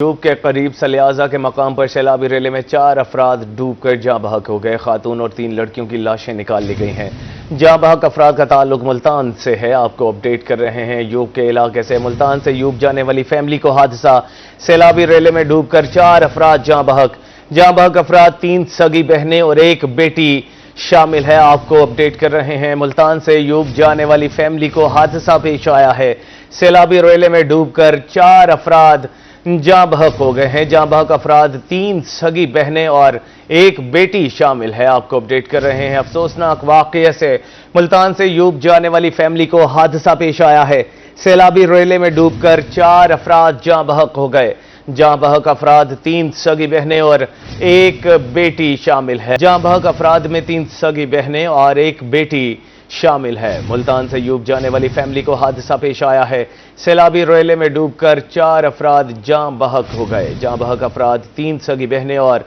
Tube کے قریب سلیازہ کے مقام پر سیلابی ریلے میں 4 افراد ڈوب کر جاں بحق ہو گئے۔ خاتون اور 3 لڑکیوں کی لاشیں نکال لی گئی ہیں۔ جاں بحق افراد کا تعلق ملتان سے ہے۔ آپ کو اپڈیٹ کر رہے ہیں یوب کے علاقے سے۔ ملتان سے یوب جانے والی فیملی کو حادثہ، سیلابی ریلے میں ڈوب کر 4 افراد جاں بحق۔ جاں بحق افراد 3 سگی بہنیں اور 1 بیٹی شامل ہے۔ آپ کو اپڈیٹ کر رہے ہیں ملتان سے یوب جانے والی فیملی کو حادثہ پیش آیا ہے۔ سیلابی ریلے میں ڈوب کر 4 افراد جاں بحق ہو گئے ہیں۔ جاں بحق افراد 3 سگی بہنیں اور 1 بیٹی شامل ہے۔ آپ کو اپڈیٹ کر رہے ہیں افسوسناک واقعے سے۔ ملتان سے یوب جانے والی فیملی کو حادثہ پیش آیا ہے۔ سیلابی ریلے میں ڈوب کر 4 افراد جاں بحق ہو گئے۔ جاں بحق افراد 3 سگی بہنیں اور 1 بیٹی شامل ہے۔ جاں بحق افراد میں 3 سگی بہنیں اور 1 بیٹی شامل ہے۔ ملتان سے یوب جانے والی فیملی کو حادثہ پیش آیا ہے۔ سیلابی ریلے میں ڈوب کر 4 افراد جاں بحق ہو گئے۔ جاں بحق افراد 3 سگی بہنیں اور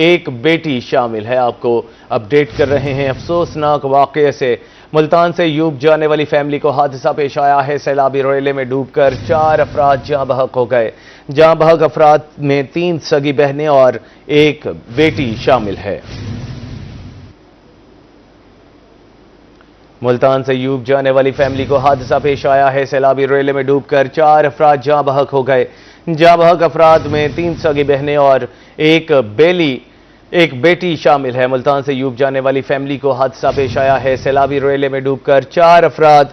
1 بیٹی شامل ہے۔ آپ کو اپڈیٹ کر رہے ہیں افسوسناک واقعے سے۔ ملتان سے یوب جانے والی فیملی کو حادثہ پیش آیا ہے۔ سیلابی ریلے میں ڈوب کر 4 افراد جاں بحق ہو گئے۔ جاں بحق افراد میں 3 سگی بہنیں اور 1 بیٹی شامل ہے۔ ملتان سے یوب جانے والی فیملی کو حادثہ پیش آیا ہے۔ سیلابی ریلے میں ڈوب کر 4 افراد جاں بحق ہو گئے۔ جاں بحق افراد میں 3 سگی بہنیں اور 1 بیٹی شامل ہے۔ ملتان سے یوب جانے والی فیملی کو حادثہ پیش آیا ہے۔ سیلابی ریلے میں ڈوب کر 4 افراد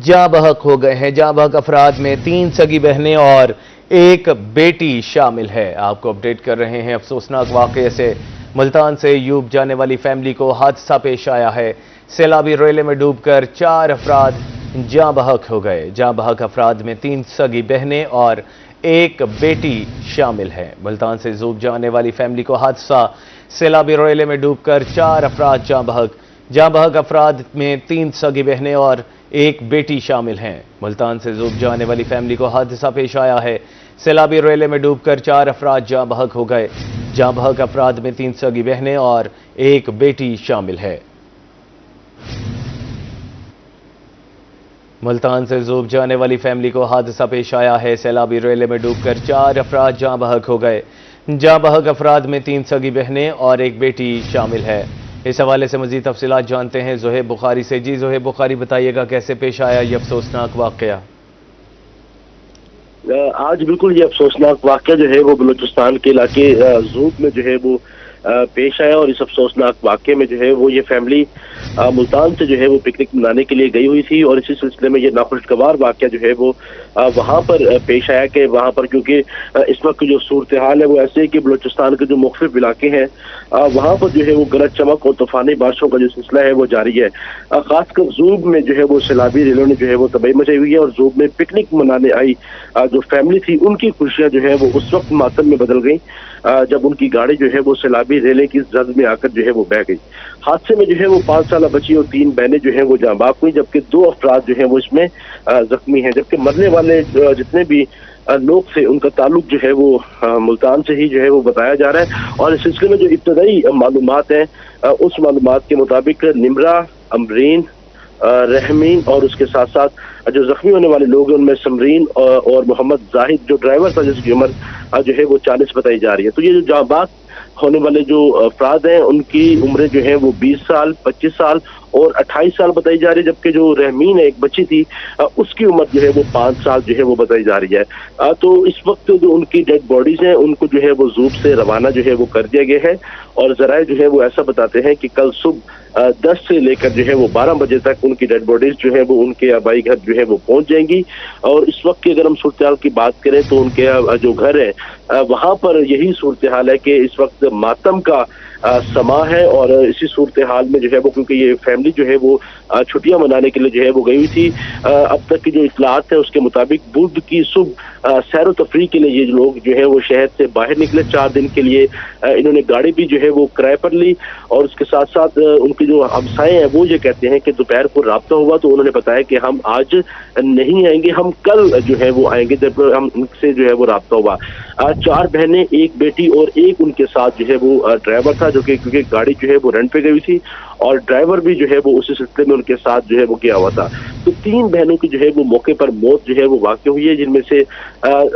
جاں بحق ہو گئے ہیں۔ جاں بحق افراد میں 3 سگی بہنیں اور 1 بیٹی شامل ہے۔ آپ کو اپڈیٹ کر رہے ہیں افسوسناک واقعے سے۔ ملتان سے یوب جانے والی فیملی کو حادثہ پیش آیا ہے۔ سیلابی ریلے میں ڈوب کر 4 افراد جاں بحق ہو گئے۔ جاں بحق افراد میں 3 سگی بہنیں اور 1 بیٹی شامل ہے۔ ملتان سے یوب جانے والی فیملی کو حادثہ، سیلابی ریلے میں ڈوب کر 4 افراد جاں بحق۔ جاں بحق افراد میں 3 سگی بہنیں اور 1 بیٹی شامل ہیں۔ ملتان سے یوب جانے والی فیملی کو حادثہ پیش آیا ہے۔ سیلابی ریلے میں ڈوب کر 4 افراد جاں بحق ہو گئے۔ جاں بحق افراد میں 3 سگی بہنیں اور 1 بیٹی شامل ہے۔ ملتان سے یوب جانے والی فیملی کو حادثہ پیش آیا ہے۔ سیلابی ریلے میں ڈوب کر 4 افراد جاں بحق ہو گئے۔ جاں بحق افراد میں 3 سگی بہنیں اور 1 بیٹی شامل ہے۔ اس حوالے سے مزید تفصیلات جانتے ہیں زہیب بخاری سے۔ جی زہیب بخاری، بتائیے گا کیسے پیش آیا یہ افسوسناک واقعہ؟ آج بالکل یہ افسوسناک واقعہ جو ہے وہ بلوچستان کے علاقے زوب میں جو ہے وہ پیش آیا، اور اس افسوسناک واقعے میں جو ہے وہ یہ فیملی ملتان سے جو ہے وہ پکنک منانے کے لیے گئی ہوئی تھی، اور اسی سلسلے میں یہ ناخوشگوار واقعہ جو ہے وہ وہاں پر پیش آیا کہ وہاں پر کیونکہ اس وقت جو صورتحال ہے وہ ایسے ہے کہ بلوچستان کے جو مختلف علاقے ہیں وہاں پر جو ہے وہ گرج چمک اور طوفانی بارشوں کا جو سلسلہ ہے وہ جاری ہے۔ خاص کر زوب میں جو ہے وہ سیلابی ریلوں نے جو ہے وہ تباہی مچائی ہوئی ہے، اور زوب میں پکنک منانے آئی جو فیملی تھی ان کی خوشیاں جو ہے وہ اس وقت ماتم میں بدل گئیں جب ان کی گاڑی جو ہے وہ سیلابی ریلے کی زد میں آ کر جو ہے وہ بہہ گئی۔ حادثے میں جو ہے وہ 5 سالہ بچی اور 3 بہنیں جو ہیں وہ جاں بحق ہوئی، جبکہ 2 افراد جو ہیں وہ اس میں زخمی ہیں، جبکہ مرنے والے جتنے بھی لوگ تھے ان کا تعلق جو ہے وہ ملتان سے ہی جو ہے وہ بتایا جا رہا ہے۔ اور اس سلسلے میں جو ابتدائی معلومات ہیں اس معلومات کے مطابق نمرہ، امرین، رحمین اور اس کے ساتھ ساتھ جو زخمی ہونے والے لوگ ہیں ان میں سمرین اور محمد زاہد جو ڈرائیور تھا جس کی عمر جو ہے وہ 40 بتائی جا رہی ہے۔ تو یہ جو جاں بحق ہونے والے جو افراد ہیں ان کی عمریں جو ہیں وہ 20 سال، 25 سال اور 28 سال بتائی جا رہی ہے، جبکہ جو رحمین ایک بچی تھی اس کی عمر جو ہے وہ 5 سال جو ہے وہ بتائی جا رہی ہے۔ تو اس وقت جو ان کی ڈیڈ باڈیز ہیں ان کو جو ہے وہ زوب سے روانہ جو ہے وہ کر دیا گیا ہے، اور ذرائع جو ہے وہ ایسا بتاتے ہیں کہ کل صبح 10 سے لے کر جو ہے وہ 12 بجے تک ان کی ڈیڈ باڈیز جو ہے وہ ان کے آبائی گھر جو ہے وہ پہنچ جائیں گی۔ اور اس وقت کی اگر ہم صورتحال کی بات کریں تو ان کے جو گھر ہے وہاں پر یہی صورتحال ہے کہ اس وقت ماتم کا سما ہے، اور اسی صورتحال میں جو ہے وہ کیونکہ یہ فیملی جو ہے وہ چھٹیاں منانے کے لیے جو ہے وہ گئی ہوئی تھی، اب تک کی جو اطلاعات ہیں اس کے مطابق بدھ کی صبح سیر و تفریح کے لیے یہ لوگ جو ہے وہ شہر سے باہر نکلے 4 دن کے لیے۔ انہوں نے گاڑی بھی جو ہے وہ کرائے پر لی، اور اس کے ساتھ ساتھ ان کے جو ہمسائے ہیں وہ یہ کہتے ہیں کہ دوپہر کو رابطہ ہوا تو انہوں نے بتایا کہ ہم آج نہیں آئیں گے، ہم کل جو ہے وہ آئیں گے، جب ہم ان سے جو ہے وہ رابطہ ہوا۔ 4 بہنیں، 1 بیٹی اور 1 ان کے ساتھ جو ہے وہ ڈرائیور تھا، था, जो कि क्योंकि गाड़ी जो है वो रेंट पे गई हुई थी और ड्राइवर भी जो है वो उसी सिलसिले में उनके साथ जो है वो गया हुआ था। तो 3 बहनों की जो है वो मौके पर मौत जो है वो वाक़ हुई है, जिनमें से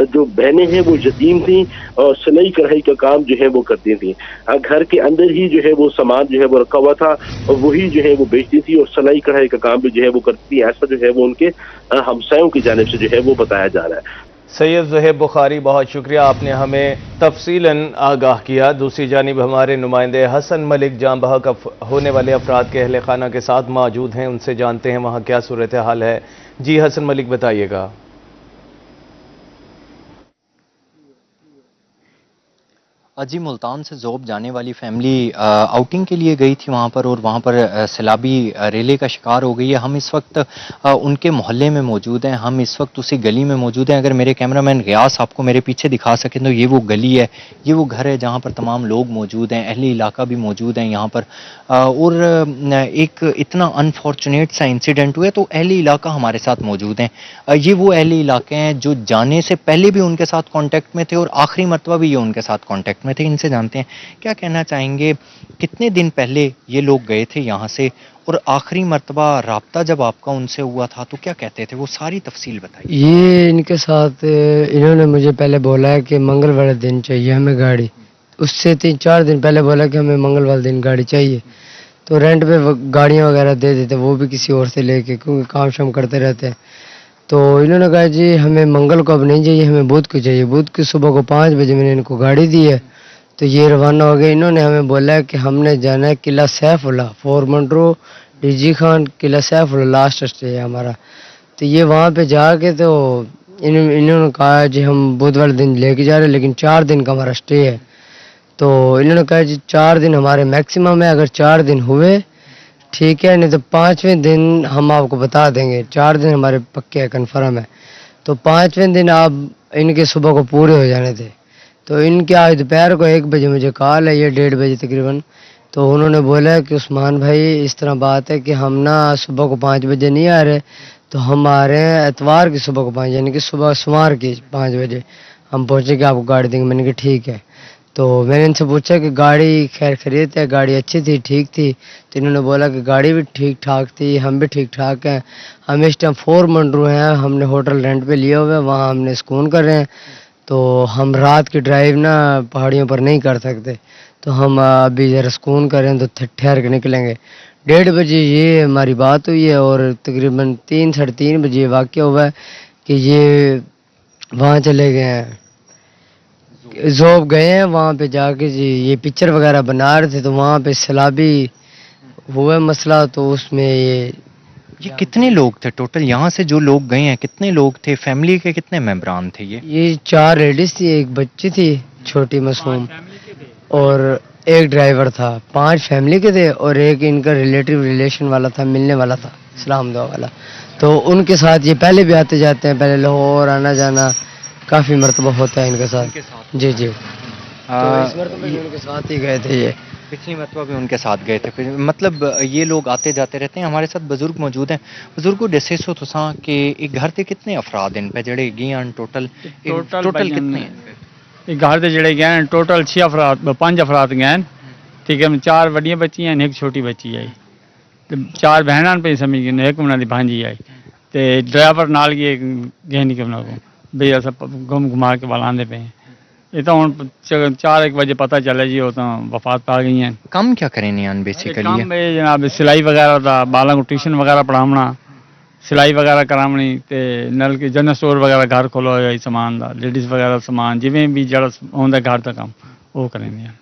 जो बहनें हैं वो यतीम थी और सिलाई कढ़ाई का काम जो है वो करती थी। घर के अंदर ही जो है वो सामान जो है वो रखा हुआ था और वही जो है वो बेचती थी और सिलाई कढ़ाई का काम भी जो है वो करती थी। ऐसा जो है वो उनके हमसायों की जानिब से जो है वो बताया जा रहा है। सैयद ज़ुहैब बुखारी, बहुत शुक्रिया, आपने हमें तफसीलन आगाह किया। दूसरी जानिब हमारे नुमाइंदे हसन मलिक जाँ बहक होने वाले अफराद के अहले खाना के साथ मौजूद हैं, उनसे जानते हैं वहाँ क्या सूरत हाल है। जी हसन मलिक, बताइएगा। जी, मुल्तान से ज़ोब जाने वाली फैमिली आउटिंग के लिए गई थी वहाँ पर, और वहाँ पर सैलाबी रेले का शिकार हो गई है। हम इस वक्त उनके मोहल्ले में मौजूद हैं, हम इस वक्त उसी गली में मौजूद हैं। अगर मेरे कैमरामैन गियास आपको मेरे पीछे दिखा सकें तो ये वो गली है, ये वो घर है जहाँ पर तमाम लोग मौजूद हैं, अहले इलाका भी मौजूद हैं यहाँ पर। और एक इतना अनफॉर्चुनेट सा इंसिडेंट हुआ तो अहले इलाका हमारे साथ मौजूद हैं। ये वो अहले इलाके हैं जो जाने से पहले भी उनके साथ कॉन्टैक्ट में थे और आखिरी मरतबा भी ये उनके साथ कॉन्टैक्ट में थे। इनसे जानते हैं क्या कहना चाहेंगे, कितने दिन पहले ये लोग गए थे यहाँ से और आखिरी मरतबा राब्ता जब आपका उनसे हुआ था तो क्या कहते थे, वो सारी तफसील बताइए। ये इनके साथ इन्होंने मुझे पहले बोला है कि मंगलवार दिन चाहिए हमें गाड़ी, उससे 3-4 दिन पहले बोला कि हमें मंगलवार दिन गाड़ी चाहिए। तो रेंट पे गाड़ियाँ वगैरह दे देते, वो भी किसी और से लेके, क्योंकि काम शाम करते रहते हैं। तो इन्होंने कहा जी हमें मंगल को अब नहीं चाहिए, हमें बुध को चाहिए। बुध की सुबह को 5 बजे मैंने इनको गाड़ी दी है, तो ये रवाना हो गए। इन्होंने हमें बोला है कि हमने जाना है किला सैफुल्ला, 4 मंडरो डीजी खान, किला सैफुल्ला लास्ट स्टे है हमारा। तो ये वहाँ पे जाके तो इन्होंने कहा जी हम बुधवार दिन लेके जा रहे हैं, लेकिन 4 दिन का हमारा स्टे है। तो इन्होंने कहा जी 4 दिन हमारे मैक्सिमम है, अगर 4 दिन हुए ठीक है, नहीं तो 5वें दिन हम आपको बता देंगे। 4 दिन हमारे पक्के है, कन्फर्म है। तो 5वें दिन आप इनके सुबह को पूरे हो जाने थे। तो इनके आज दोपहर को 1 बजे मुझे कॉल है, ये 1:30 बजे तकरीबन। तो उन्होंने बोला कि उस्मान भाई इस तरह बात है कि हम ना सुबह को 5 बजे नहीं आ रहे, तो हम आ रहे हैं एतवार की सुबह को 5, यानी कि सुबह सोमवार की 5 बजे हम पहुँचेंगे, आपको गाड़ी देंगे। मैंने कहा ठीक है। तो मैंने इनसे पूछा कि गाड़ी खैर खरीद है, गाड़ी अच्छी थी, ठीक थी? तो इन्होंने बोला कि गाड़ी भी ठीक ठाक थी, हम भी ठीक ठाक हैं। हम इस टाइम 4 मंडरू हैं, हमने होटल रेंट पे लिया हुआ है, वहाँ हमने सुकून कर रहे हैं। तो हम रात की ड्राइव ना पहाड़ियों पर नहीं कर सकते, तो हम अभी ज़रा सुकून कर रहे हैं, तो ठहर के निकलेंगे। 1:30 बजे ये हमारी बात हुई है और तकरीबन 3-3:30 बजे वाक़या हुआ है कि ये वहाँ चले गए हैं, ज़ोब गए हैं। वहाँ पे जाके जी ये पिक्चर वगैरह बना रहे थे, तो वहाँ पे सैलाबी हुआ मसला, तो उसमें ये कितने लोग थे टोटल यहाँ से जो लोग गए हैं, कितने लोग थे, फैमिली के कितने मेंबरान थे? ये 4 लेडीज थी, एक बच्ची थी छोटी मासूम, और एक ड्राइवर था। 5 फैमिली के थे और एक इनका रिलेटिव रिलेशन वाला था, मिलने वाला था, सलाम दुआ वाला। तो उनके साथ ये पहले भी आते जाते हैं, पहले लाहौर आना जाना काफ़ी मरतबा होता है इनके साथ। जी जी। तो इस मरतबा भी उनके साथ ही गए थे, ये पिछली मरतबा भी उनके साथ गए थे। मतलब ये लोग आते जाते रहते हैं। हमारे साथ बुजुर्ग मौजूद हैं। बुजुर्गों दसे सो तो कि एक घर से कितने अफराद इन पे जड़े गए टोटल कितने हैं? एक घर से जड़े गए टोटल 5 अफराद गए, ठीक है। 4 वड्डियां बच्चियां, एक छोटी बच्ची आई, तो 4 बहना पे समझ गए, एक उन्होंने भांजी आई, तो ड्राइवर नाल गए नहीं कि उन्होंने भी अस घुमा के वाल आंदे पे। ये तो हम 4-1 बजे पता चला जी वो तो वफात पा गई हैं। काम क्या करें नहीं बेसिकली? काम भाई जनाब सिलाई वगैरह था, बालों को ट्यूशन वगैरह पढ़ावना, सिलाई वगैरह करावनी, ते नल के जनरल स्टोर वगैरह घर खोलो सामान का, लेडीज़ वगैरह सामान जिमें भी जरा होंगे घर का काम वो करेंगे।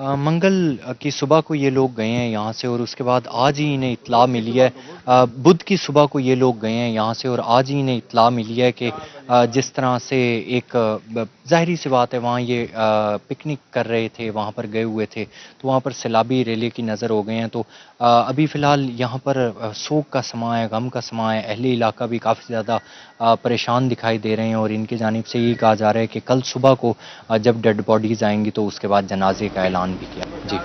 मंगल की सुबह को ये लोग गए हैं यहाँ से और उसके बाद आज ही इन्हें इत्तला मिली है। बुध की सुबह को ये लोग गए हैं यहाँ से और आज ही इन्हें इत्तला मिली है कि जिस तरह से एक ज़ाहिरी सी बात है, वहाँ ये पिकनिक कर रहे थे, वहाँ पर गए हुए थे, तो वहाँ पर सैलाबी रेले की नज़र हो गए हैं। तो अभी फ़िलहाल यहाँ पर सोग का समा है, गम का समा है। अहले इलाका भी काफ़ी ज़्यादा परेशान दिखाई दे रहे हैं और इनकी जानिब से ये कहा जा रहा है कि कल सुबह को जब डेड बॉडीज़ आएंगी तो उसके बाद जनाजे का ऐलान भी किया। जी।